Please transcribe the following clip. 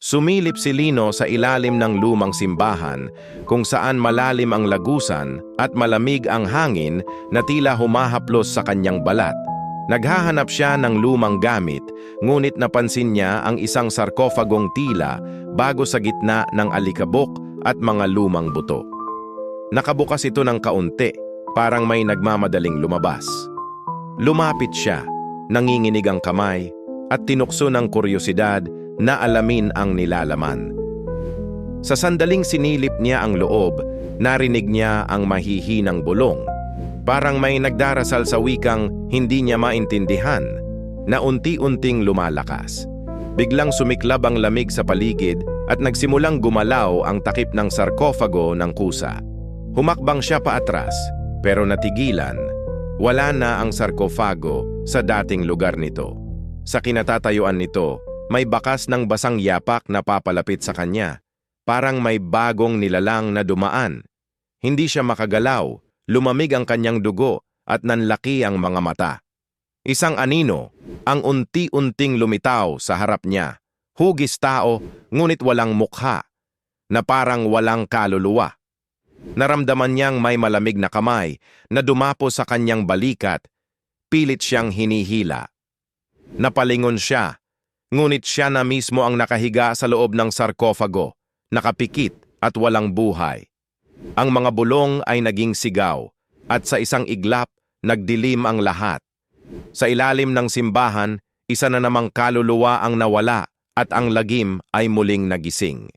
Sumilip si Lino sa ilalim ng lumang simbahan kung saan malalim ang lagusan at malamig ang hangin na tila humahaplos sa kanyang balat. Naghahanap siya ng lumang gamit, ngunit napansin niya ang isang sarkofagong tila bago sa gitna ng alikabok at mga lumang buto. Nakabukas ito ng kaunti, parang may nagmamadaling lumabas. Lumapit siya, nanginginig ang kamay, at tinukso ng kuryosidad na alamin ang nilalaman. Sa sandaling sinilip niya ang loob, narinig niya ang mahihinang bulong. Parang may nagdarasal sa wikang hindi niya maintindihan, na unti-unting lumalakas. Biglang sumiklab ang lamig sa paligid at nagsimulang gumalaw ang takip ng sarkofago ng kusa. Humakbang siya paatras, pero natigilan. Wala na ang sarkofago sa dating lugar nito. Sa kinatatayuan nito, may bakas ng basang yapak na papalapit sa kanya. Parang may bagong nilalang na dumaan. Hindi siya makagalaw, lumamig ang kanyang dugo at nanlaki ang mga mata. Isang anino ang unti-unting lumitaw sa harap niya. Hugis tao, ngunit walang mukha, na parang walang kaluluwa. Naramdaman niyang may malamig na kamay na dumapo sa kanyang balikat, pilit siyang hinihila. Napalingon siya, ngunit siya na mismo ang nakahiga sa loob ng sarkofago, nakapikit at walang buhay. Ang mga bulong ay naging sigaw, at sa isang iglap, nagdilim ang lahat. Sa ilalim ng simbahan, isa na namang kaluluwa ang nawala at ang lagim ay muling nagising.